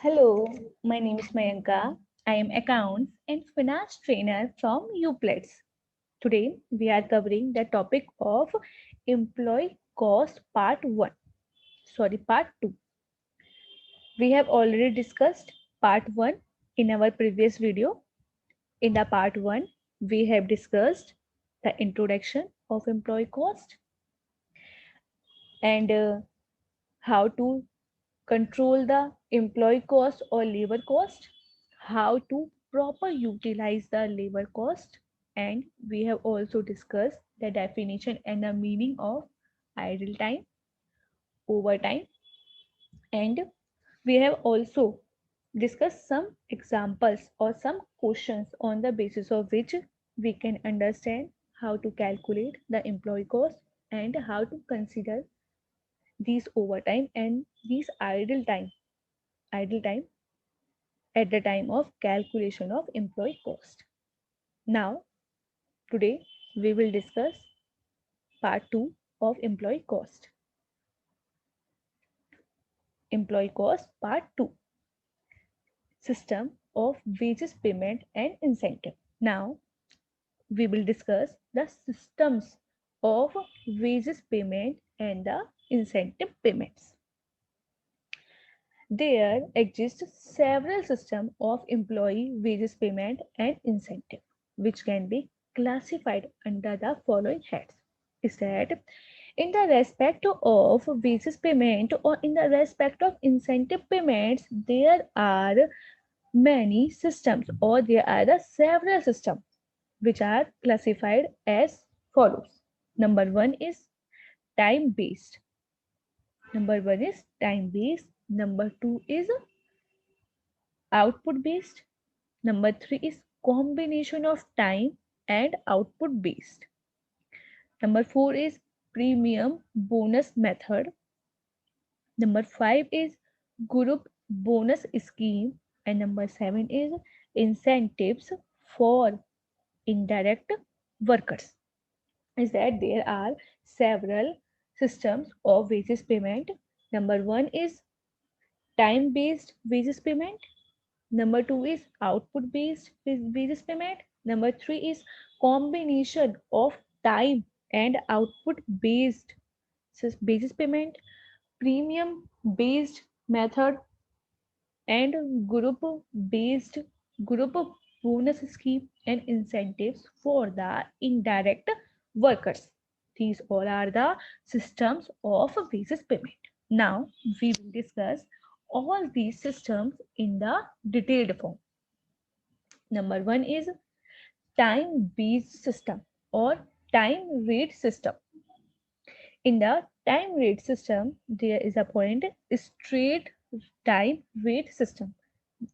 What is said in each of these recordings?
Hello, my name is Mayanka. I am accounts and finance trainer from UPLETS. Today we are covering the topic of employee cost part 1. Part 2. We have already discussed part 1 in our previous video. In the part 1, we have discussed the introduction of employee cost and how to control the employee cost or labor cost, how to proper utilize the labor cost, and we have also discussed the definition and the meaning of idle time, overtime, and we have also discussed some examples or some questions on the basis of which we can understand how to calculate the employee cost and how to consider these overtime and these idle time at the time of calculation of employee cost. Now, today we will discuss part 2 of employee cost. Employee cost part 2, system of wages payment and incentive. Now, we will discuss the systems of wages payment and the incentive payments. There exist several systems of employee wages payment and incentive, which can be classified under the following heads. Is that in the respect of wages payment or in the respect of incentive payments, there are many systems or there are the several systems which are classified as follows. Number one is time based. Number two is output based. Number three is combination of time and output based. Number four is premium bonus method. Number five is group bonus scheme. And number seven is incentives for indirect workers. Is that there are several systems of wages payment. Number one is time based wages payment. Number two is output based wages payment. Number three is combination of time and output based basis payment, premium based method, and based group bonus scheme and incentives for the indirect workers. These all are the systems of wages payment. Now we will discuss all these systems in the detailed form. Number one is time based system or time rate system. In the time rate system, there is a point straight time rate system.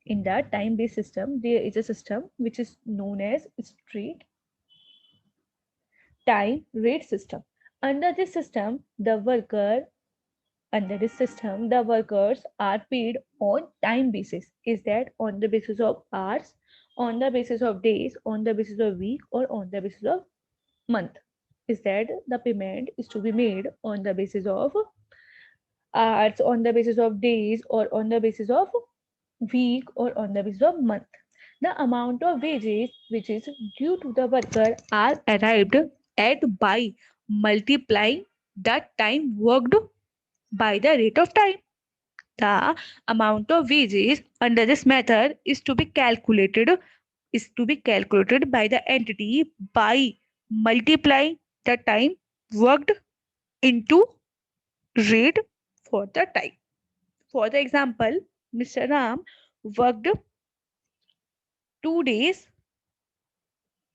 In the time based system, there is a system which is known as straight time rate system. Under this system, the workers are paid on time basis. Is that on the basis of hours, on the basis of days, on the basis of week, or on the basis of month? Is that the payment is to be made on the basis of hours, on the basis of days, or on the basis of week, or on the basis of month? The amount of wages which is due to the worker are arrived at by multiplying the time worked by the rate of time. The amount of wages under this method is to be calculated by the entity by multiplying the time worked into rate for the time. For the example, Mr. Ram worked 2 days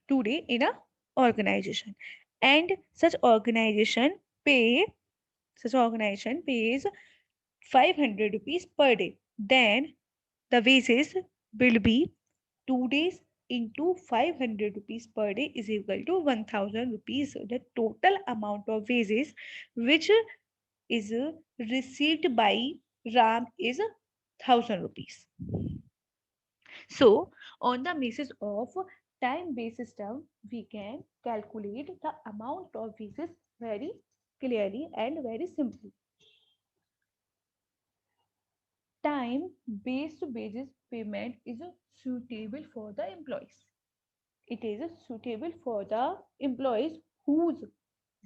today in a organization, and pay such organization pays 500 rupees per day. Then the wages will be 2 days into 500 rupees per day is equal to 1000 rupees. So the total amount of wages which is received by Ram is 1000 rupees. So on the basis of time based system, we can calculate the amount of wages very clearly and very simply. time-based wages payment is suitable for the employees. It is suitable for the employees whose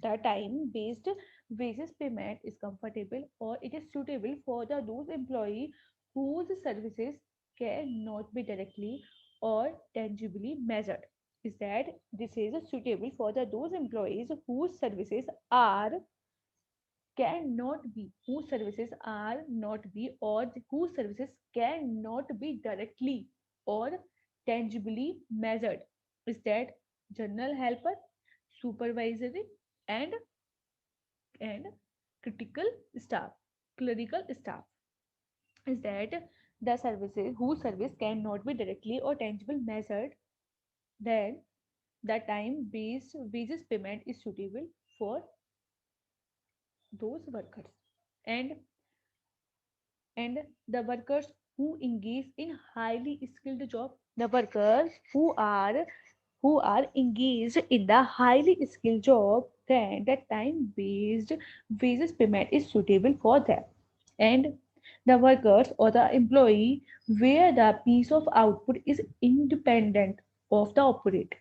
the time-based wages payment is comfortable, or it is suitable for the those employee whose services cannot be directly or tangibly measured. Is that this is suitable for the those employees whose services are cannot be, whose services are not be, or whose services cannot be directly or tangibly measured. Is that general helper, supervisory, and and critical staff, clerical staff. Is that the services whose service cannot be directly or tangibly measured, then the time based wages payment is suitable for those workers. And and the workers who engage in highly skilled job, the workers who are engaged in the highly skilled job, then the time based wages payment is suitable for them. And the workers or the employee where the piece of output is independent of the operator,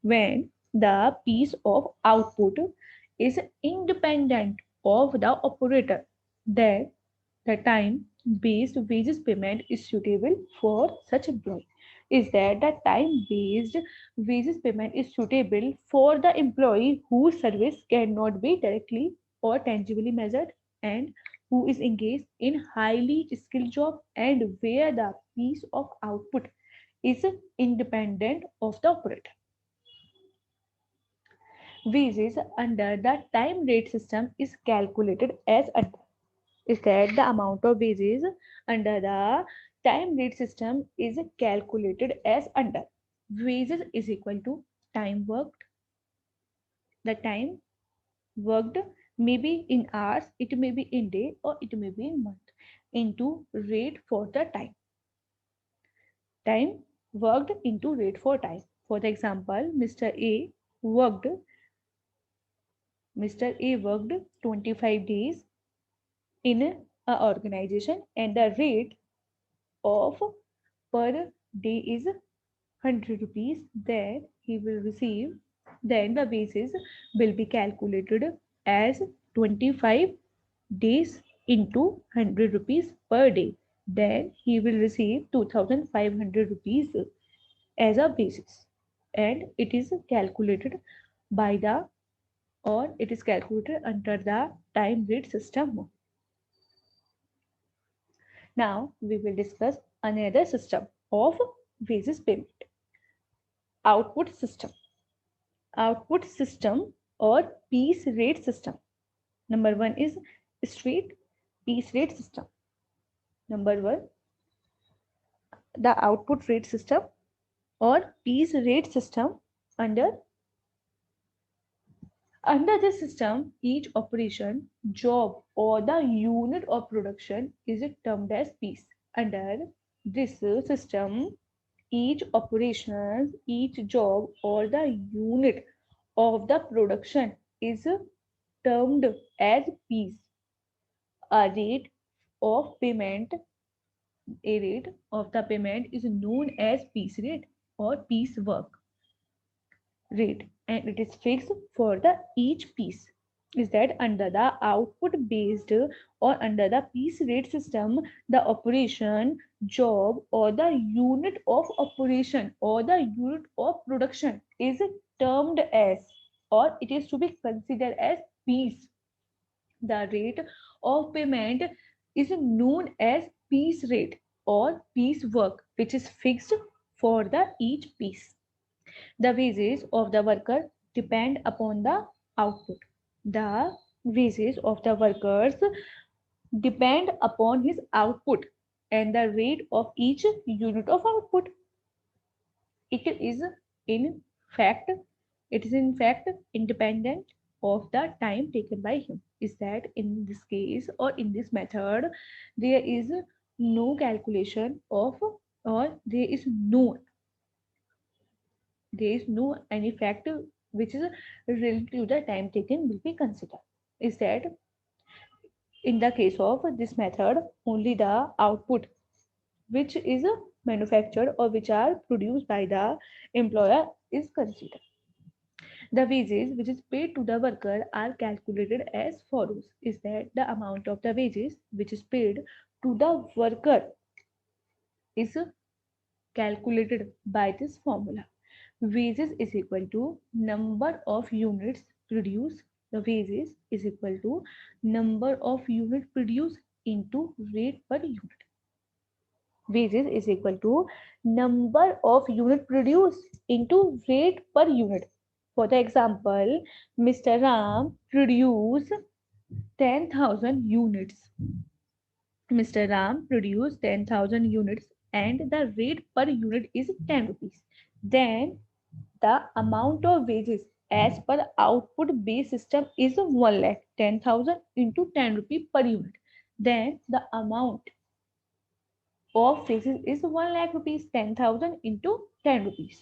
when the piece of output is independent of the operator, then the time based wages payment is suitable for such employee. Is that the time based wages payment is suitable for the employee whose service cannot be directly or tangibly measured, and who is engaged in highly skilled job, and where the piece of output is independent of the operator. Wages under the time rate system is calculated as under. Is that the amount of wages under the time rate system is calculated as under. Wages is equal to time worked. The time worked may be in hours, it may be in day, or it may be in month, into rate for the time. Time worked into rate for time. For the example, worked Mr. A worked 25 days in a organization, and the rate of per day is 100 rupees, then he will receive, then the basis will be calculated as 25 days into 100 rupees per day, then he will receive 2500 rupees as a basis. And it is calculated by the, or it is calculated under the time rate system. Now we will discuss another system of wages payment: output system. Output system or piece rate system. Number one is straight piece rate system. Number one, the output rate system or piece rate system. Under this system, each operation, job, or the unit of production is termed as piece. Under this system, each operation, each job, or the unit of the production is termed as piece. A rate of payment, a rate of the payment is known as piece rate or piece work rate, and it is fixed for the each piece. Is that under the output based or under the piece rate system, the operation, job, or the unit of operation or the unit of production is termed as, or it is to be considered as piece. The rate of payment is known as piece rate or piece work, which is fixed for the each piece. The wages of the worker depend upon the output. The wages of the workers depend upon his output and the rate of each unit of output. It is in fact, it is in fact independent of the time taken by him. Is that in this case or in this method, there is no calculation of, or there is no any fact which is related to the time taken will be considered. Is that In the case of this method, only the output which is manufactured or which are produced by the employer is considered. The wages which is paid to the worker are calculated as follows: is that the amount of the wages which is paid to the worker is calculated by this formula. Wages is equal to number of units produced. The wages is equal to number of units produced into rate per unit. Wages is equal to number of unit produced into rate per unit. For the example, Mr. Ram produced 10,000 units. Mr. Ram produced 10,000 units and the rate per unit is 10 rupees. Then the amount of wages as per output based system is 1 lakh 10,000 into 10 rupee per unit. Then the amount of wages is 1 lakh rupees 10,000 into 10 rupees.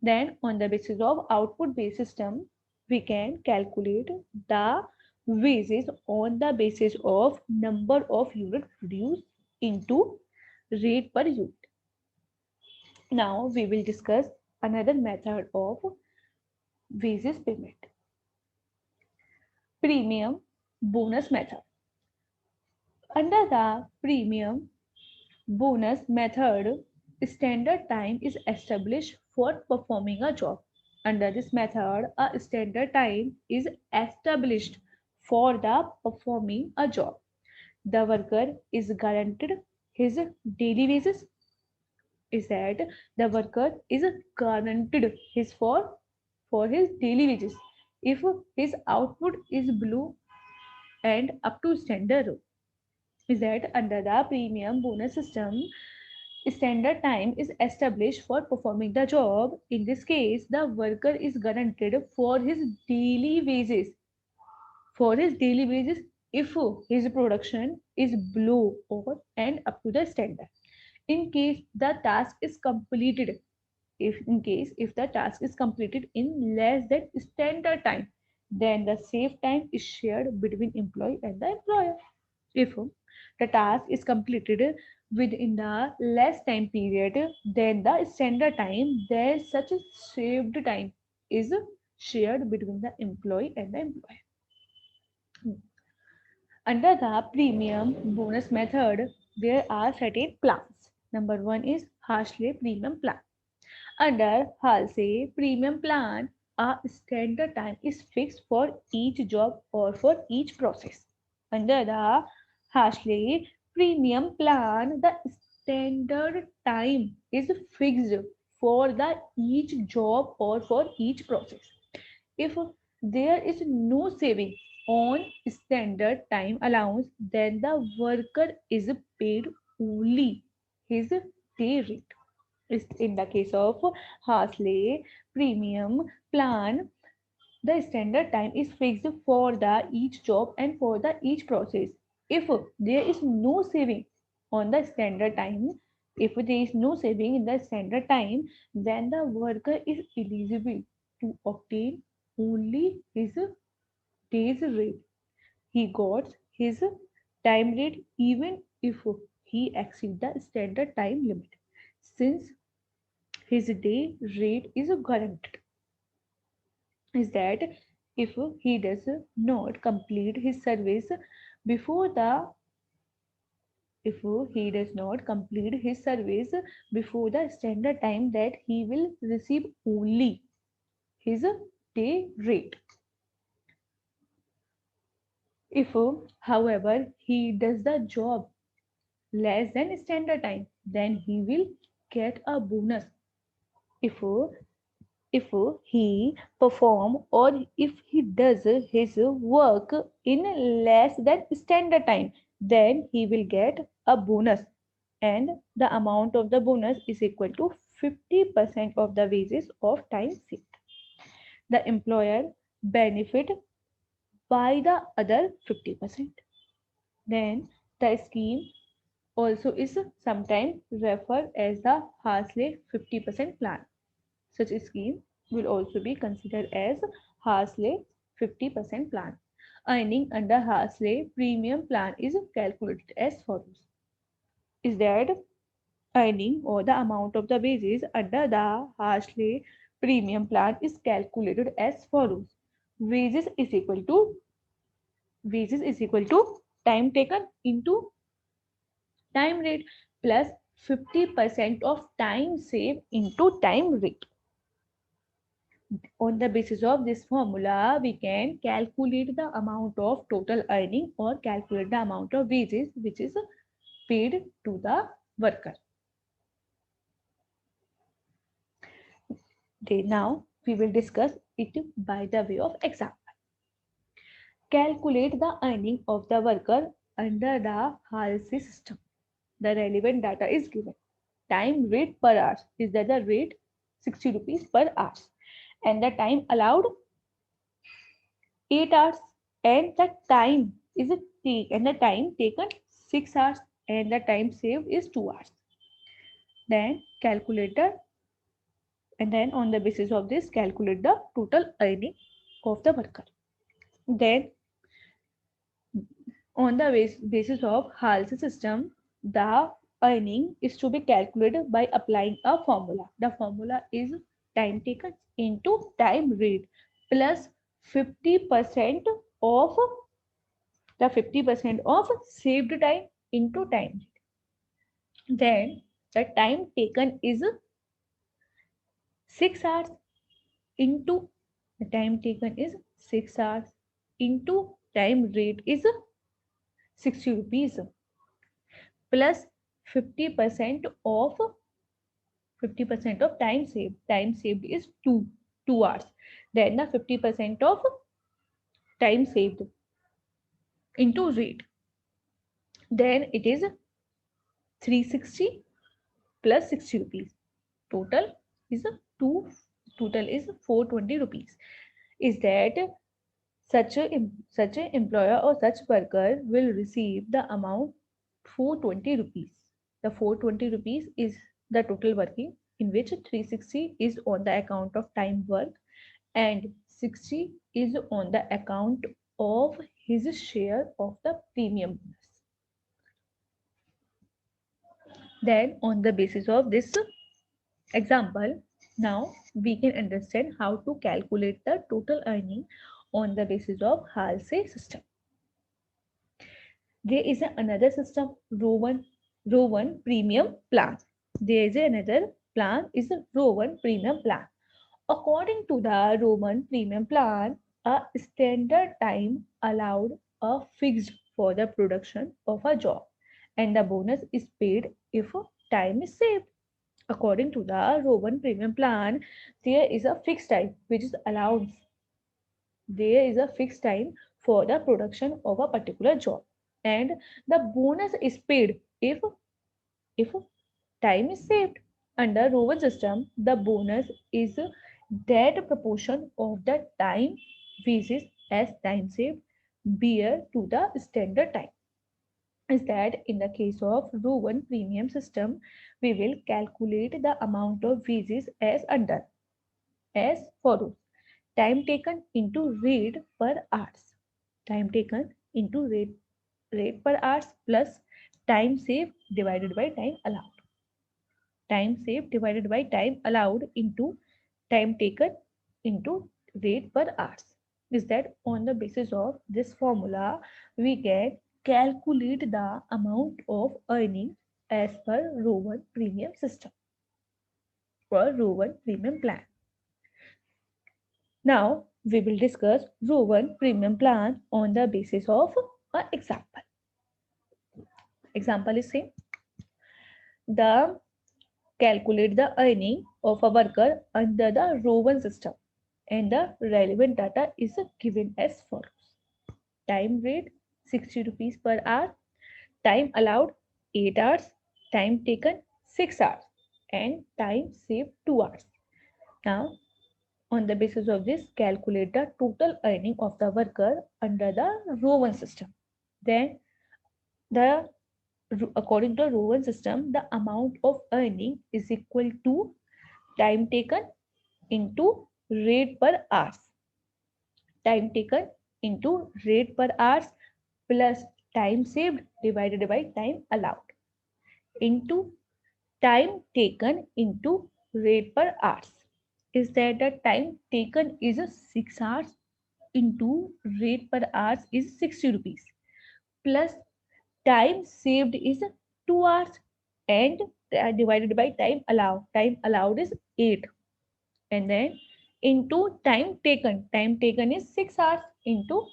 Then on the basis of output based system, we can calculate the wages on the basis of number of units produced into rate per unit. Now we will discuss another method of wages payment. Premium bonus method. Under the premium bonus method, standard time is established for performing a job. Under this method, a standard time is established for the performing a job. The worker is guaranteed his daily wages. Is that the worker is guaranteed for his daily wages if his output is below and up to standard. Is that under the premium bonus system, standard time is established for performing the job. In this case, the worker is guaranteed for his daily wages. For his daily wages, if his production is below or and up to the standard. In case the task is completed, if the task is completed in less than standard time, then the saved time is shared between employee and the employer. If the task is completed within the less time period than the standard time, then such a saved time is shared between the employee and the employer. Under the premium bonus method, there are certain plans. Number one is Harsley Premium Plan. Under Halsey Premium Plan, a standard time is fixed for each job or for each process. Under the Harsley Premium Plan, the standard time is fixed for the each job or for each process. If there is no saving on standard time allowance, then the worker is paid only his day rate. In the case of Harsley Premium Plan, the standard time is fixed for the each job and for the each process. If there is no saving on the standard time, if there is no saving in the standard time, then the worker is eligible to obtain only his day's rate. He got his time rate even if he exceeds the standard time limit, since his day rate is guaranteed. Is that if he does not complete his service before the if he does not complete his service before the standard time, that he will receive only his day rate. If however he does the job less than standard time, then he will get a bonus. If he perform or if he does his work in less than standard time, then he will get a bonus, and the amount of the bonus is equal to 50% of the wages of time saved. The employer benefit by the other 50%. Then the scheme also is sometimes referred as the Harsley 50% plan. Such a scheme will also be considered as Harsley 50% plan. earning under Harsley premium plan is calculated as follows. Is that earning or the amount of the wages under the Harsley premium plan is calculated as follows. Wages is equal to time taken into time rate plus 50% of time saved into time rate. On the basis of this formula, we can calculate the amount of total earning or calculate the amount of wages which is paid to the worker. Now we will discuss it by the way of example. Calculate the earning of the worker under the Halsey system. The relevant data is given. Time rate per hour is that the rate 60 rupees per hour, and the time allowed 8 hours, and the time is and the time taken 6 hours, and the time saved is 2 hours. Then calculator, and then on the basis of this calculate the total earning of the worker. Then on the basis of Halsey system, the earning is to be calculated by applying a formula. The formula is time taken into time rate plus 50% of the 50% of saved time into time. Then the time taken is 6 hours into the time taken is 6 hours into time rate is 60 rupees plus 50% of 50% of time saved. Time saved is 2 hours. Then the 50% of time saved into rate. Then it is 360 plus 60 rupees. Total is 420 rupees. Is that such a employer or such worker will receive the amount 420 rupees. The 420 rupees is the total working, in which 360 is on the account of time work and 60 is on the account of his share of the premium bonus. Then on the basis of this example, now we can understand how to calculate the total earning on the basis of Halsey system. There is another system, Rowan premium plan. There is another plan, is a Rowan premium plan. According to the Rowan premium plan, a standard time allowed are fixed for the production of a job, and the bonus is paid if time is saved. According to the Rowan premium plan, there is a fixed time which is allowed. There is a fixed time for the production of a particular job, and the bonus is paid if time is saved. Under Rowan system, the bonus is that proportion of the time wages as time saved bear to the standard time. Is that in the case of Rowan premium system, we will calculate the amount of wages as follows. Time taken into rate per hours. Time taken into rate per hours plus time saved divided by time allowed. Time saved divided by time allowed into time taken into rate per hours. Is that on the basis of this formula, we can calculate the amount of earning as per Rowan premium system or Rowan premium plan. Now we will discuss Rowan premium plan on the basis of an example. Example is same. The calculate the earning of a worker under the Rowan system, and the relevant data is given as follows. Time rate 60 rupees per hour, time allowed 8 hours, time taken 6 hours, and time saved 2 hours. Now on the basis of this, calculate the total earning of the worker under the Rowan system. Then according to Rowan system, the amount of earning is equal to time taken into rate per hour. Time taken into rate per hours plus time saved divided by time allowed into time taken into rate per hours. Is that the time taken is 6 hours into rate per hours is 60 rupees plus time saved is 2 hours and divided by time allowed. Time allowed is 8 and then into time taken is 6 hours into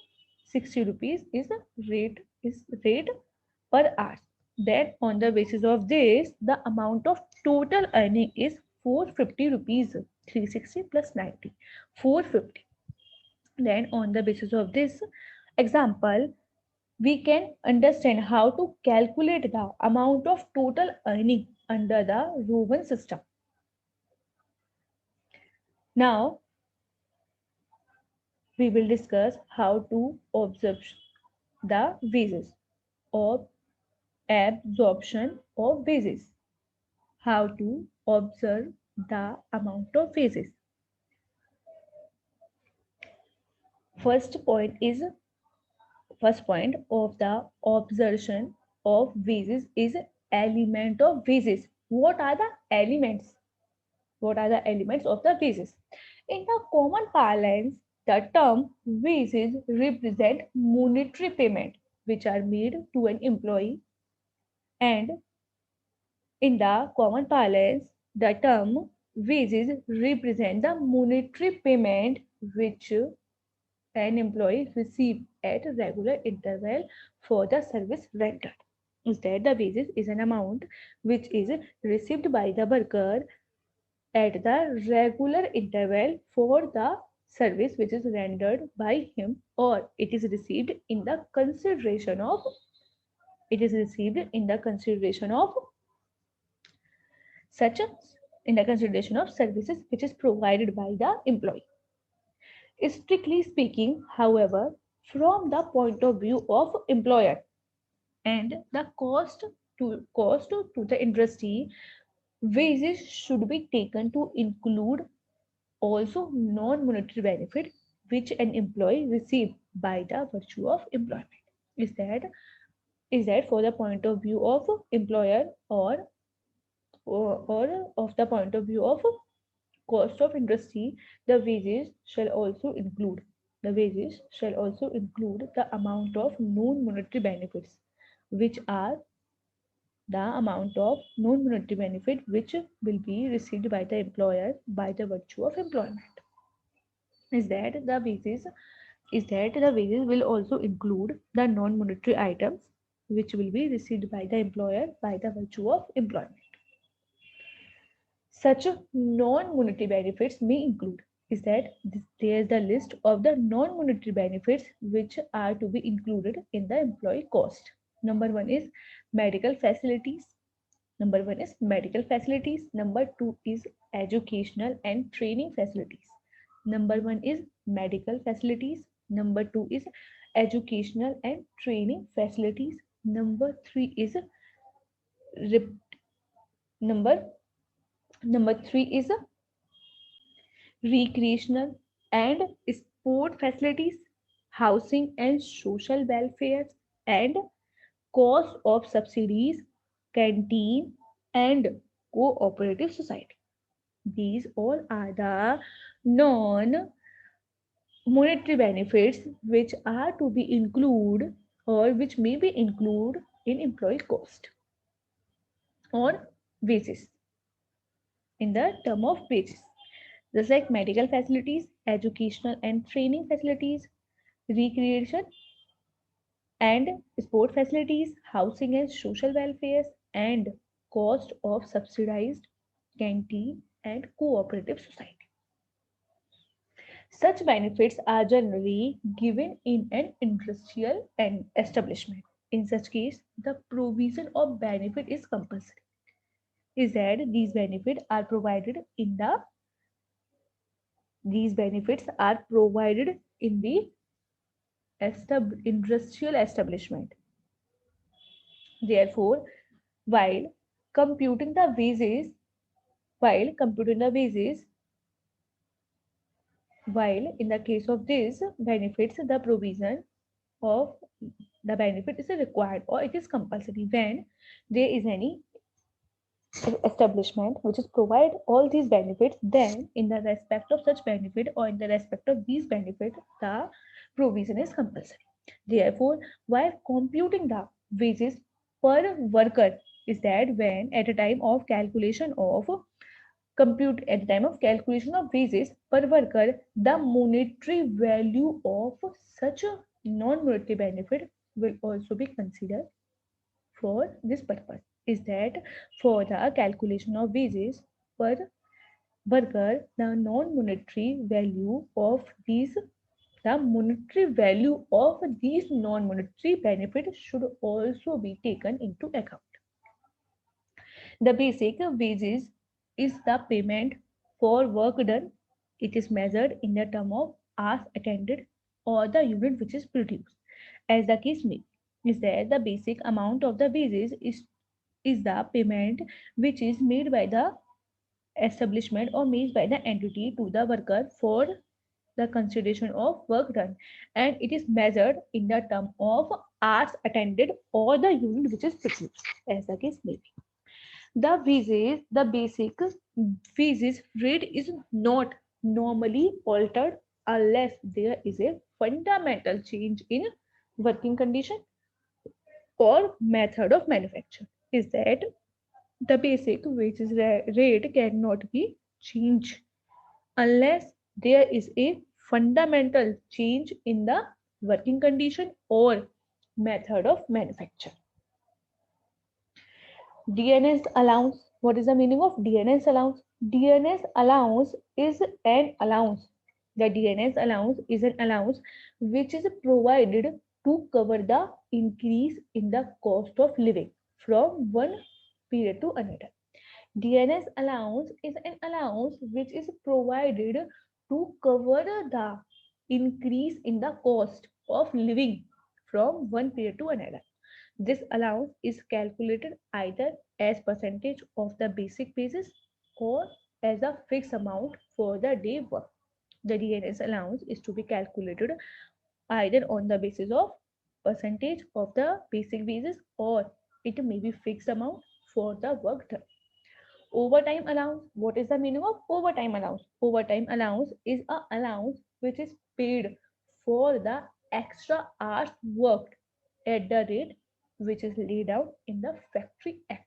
60 rupees is rate per hour. Then on the basis of this, the amount of total earning is 450 rupees, 360 plus 90, 450. Then on the basis of this example, we can understand how to calculate the amount of total earning under the Rowan system. Now, we will discuss how to observe the wages or absorption of wages. How to observe the amount of wages. First point of the observation of wages is element of wages. What are the elements? What are the elements of the wages? In the common parlance, the term wages represent monetary payment which are made to an employee, and in the common parlance, the term wages represent the monetary payment which an employee receives at a regular interval for the service rendered. Instead, the wages is an amount which is received by the worker at the regular interval for the service which is rendered by him, or it is received in the consideration of such a in the consideration of services which is provided by the employee. Strictly speaking, however, from the point of view of employer and the cost to the industry, wages should be taken to include also non-monetary benefit which an employee receives by the virtue of employment. Is that for the point of view of employer, or of the point of view of cost of industry, the wages shall also include the amount of non-monetary benefits, which are the amount of non-monetary benefit which will be received by the employer by the virtue of employment. Is that the wages will also include the non-monetary items which will be received by the employer by the virtue of employment. Such non-monetary benefits may include there's the list of the non-monetary benefits which are to be included in the employee cost. Number one is medical facilities. Number two is educational and training facilities. Number one is medical facilities. Number two is educational and training facilities. Number three is number number three is recreational and sport facilities, housing and social welfare, and cost of subsidies, canteen, and cooperative society. These all are the non monetary benefits which are to be included or which may be included in employee cost or wages in the term of wages. Just like medical facilities, educational and training facilities, recreation and sport facilities, housing and social welfare, and cost of subsidized canteen and cooperative society. Such benefits are generally given in an industrial and establishment. In such case, the provision of benefit is compulsory. Is that these benefits are provided in the industrial establishment. Therefore, while computing the wages, while computing the wages, While in the case of this benefits, the provision of the benefit is required or it is compulsory when there is any establishment which is provide all these benefits, then in the respect of such benefit or in the respect of these benefit, the provision is compulsory. Therefore, while computing the wages per worker is that when at a time of calculation of compute at the time of calculation of wages per worker, the monetary value of such a non-monetary benefit will also be considered for this purpose. Is that for the calculation of wages per worker, the non-monetary value of these the monetary value of these non-monetary benefits should also be taken into account. The basic wages is the payment for work done. It is measured in the term of hours attended or the unit which is produced. As the case may is that the basic amount of the wages is the payment which is made by the establishment or made by the entity to the worker for the consideration of work done, and it is measured in the term of hours attended or the unit which is produced, as the case may be. The basic wages rate is not normally altered unless there is a fundamental change in working condition or method of manufacture. Is that the basic wages rate cannot be changed unless there is a fundamental change in the working condition or method of manufacture. DNS allowance. What is the meaning of DNS allowance? DNS allowance is an allowance. The DNS allowance is an allowance which is provided to cover the increase in the cost of living from one period to another. DNS allowance is an allowance which is provided to cover the increase in the cost of living from one period to another. This allowance is calculated either as percentage of the basic basis or as a fixed amount for the day work. The DNS allowance is to be calculated either on the basis of percentage of the basic basis or it may be fixed amount for the work done. Overtime allowance. What is the meaning of overtime allowance? Overtime allowance is a allowance which is paid for the extra hours worked at the rate which is laid out in the Factory Act.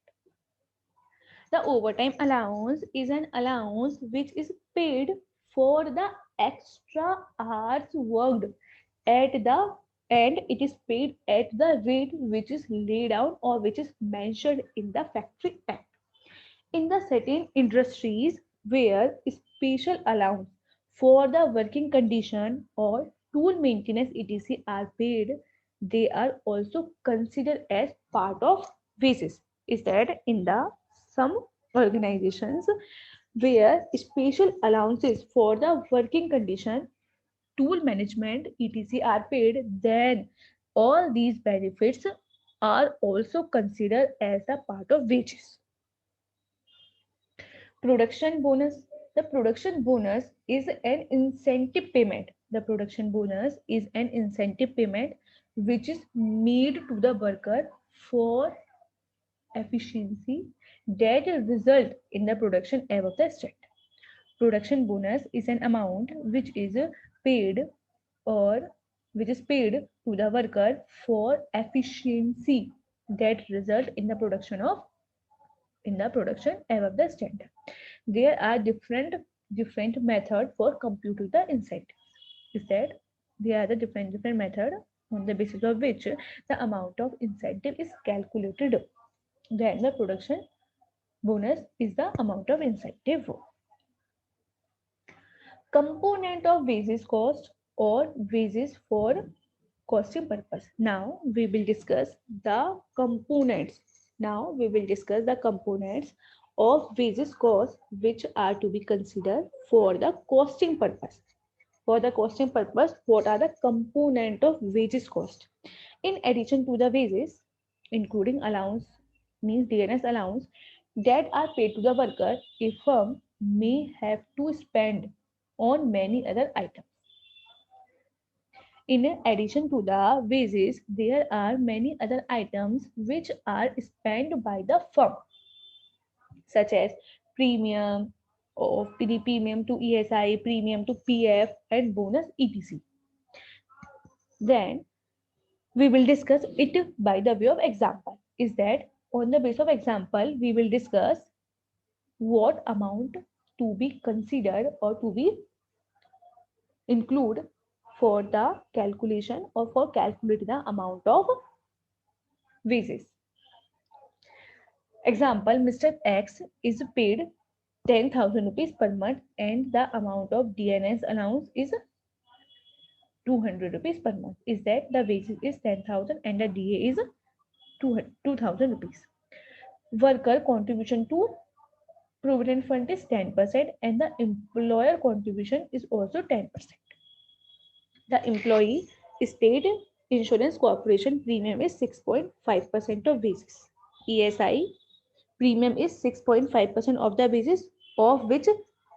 The overtime allowance is an allowance which is paid for the extra hours worked at the and it is paid at the rate which is laid out or which is mentioned in the Factory Act. In the certain industries where special allowance for the working condition or tool maintenance etc are paid, they are also considered as part of wages. Is that in the some organizations where special allowances for the working condition, tool management etc are paid, then all these benefits are also considered as a part of wages. Production bonus. The production bonus is an incentive payment. The production bonus is an incentive payment which is made to the worker for efficiency that result in the production above the standard. Production bonus is an amount which is paid or which is paid to the worker for efficiency that result in the production above the standard. There are different method for computing the incentive. Is that there are the different method on the basis of which the amount of incentive is calculated. Then the production bonus is the amount of incentive. Component of wages cost or wages for costing purpose. Now we will discuss the components. Now we will discuss the components of wages cost which are to be considered for the costing purpose. For the costing purpose, what are the component of wages cost? In addition to the wages, including allowance, means DNS allowance, that are paid to the worker, a firm may have to spend on many other items. In addition to the wages, there are many other items which are spent by the firm, such as premium of the premium to ESI, premium to PF, and bonus etc. Then we will discuss it by the way of example. Is that on the basis of example, we will discuss what amount to be considered or to be include for the calculation or for calculating the amount of wages. Example, Mr. X is paid 10,000 rupees per month and the amount of DNS allowance is 200 rupees per month. Is that the wages is 10,000 and the DA is 2,000 rupees. Worker contribution to Provident Fund is 10% and the employer contribution is also 10%. The employee state insurance corporation premium is 6.5% of wages. ESI premium is 6.5% of the wages, of which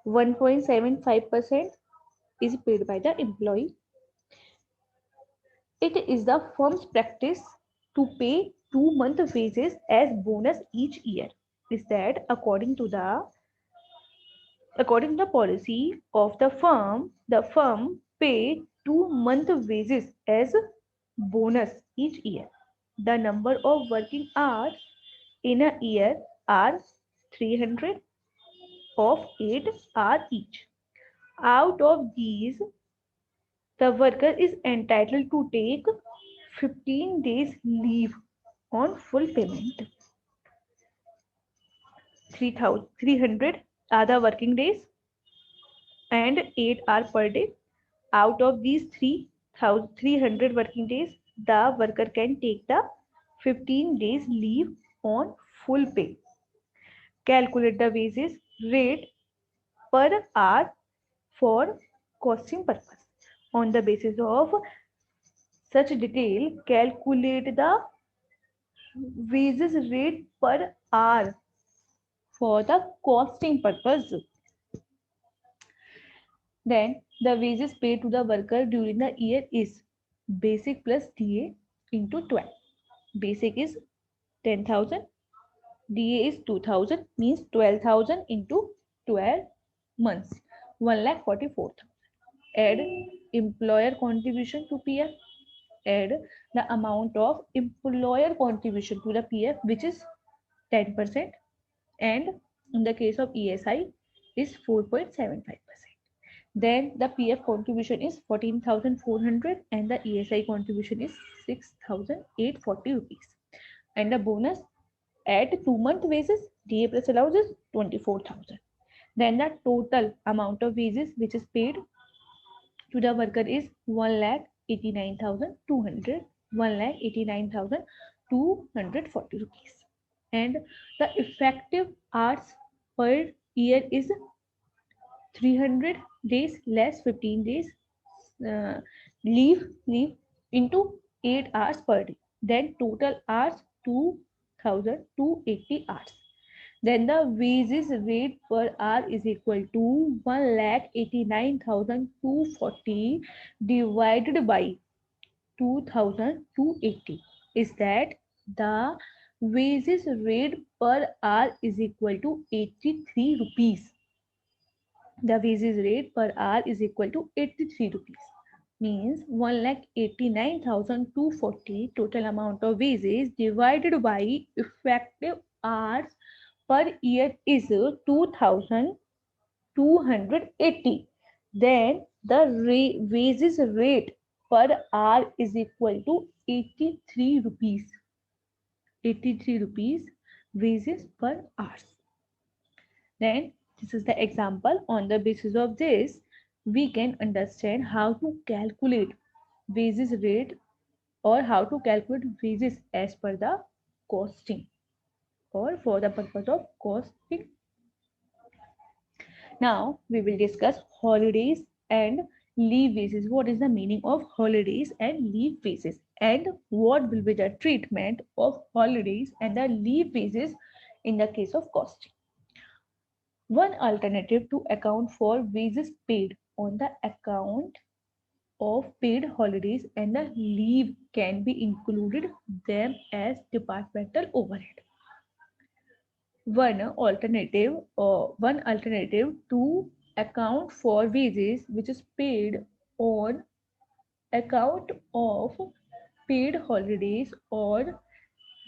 1.75% is paid by the employee. It is the firm's practice to pay 2 month wages as bonus each year. Is that according to the policy of the firm pay 2 month wages as bonus each year. The number of working hours in a year are 300 of 8 hours each. Out of these, the worker is entitled to take 15 days leave on full payment. 300 are the working days and 8 hours per day. Out of these 300 working days, the worker can take the 15 days leave on full pay. Calculate the wages rate per hour for costing purpose. On the basis of such detail, calculate the wages rate per hour for the costing purpose. Then the wages paid to the worker during the year is basic plus DA into 12. Basic is 10,000, DA is 2,000, means 12,000 into 12 months, 1,44,000. Add employer contribution to PF. Add the amount of employer contribution to the PF, which is 10%, and in the case of ESI is 4.75%. Then the PF contribution is 14,400 and the ESI contribution is 6,840 rupees. And the bonus at 2 month wages, DA plus allowance is 24,000. Then the total amount of wages which is paid to the worker is 1,89,200, 1,89,240 rupees. And the effective hours per year is 300 days less 15 days leave into 8 hours per day. Then total hours 2,280 hours. Then the wages rate per hour is equal to 1,89,240 divided by 2,280. Is that the wages rate per hour is equal to 83 rupees. The wages rate per hour is equal to 83 rupees. Means 1,89,240 total amount of wages divided by effective hours per year is 2,280. Then the wages rate per hour is equal to 83 rupees. 83 rupees wages per hour. Then this is the example. On the basis of this, we can understand how to calculate wages rate or how to calculate wages as per the costing or for the purpose of costing. Now we will discuss holidays and leave wages. What is the meaning of holidays and leave wages, and what will be the treatment of holidays and the leave wages in the case of costing? One alternative to account for wages paid on the account of paid holidays, and the leave can be included them as departmental overhead. One alternative to account for wages which is paid on account of paid holidays or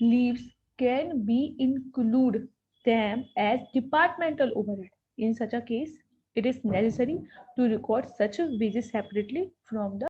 leaves can be include them as departmental overhead. In such a case, it is necessary to record such wages separately from the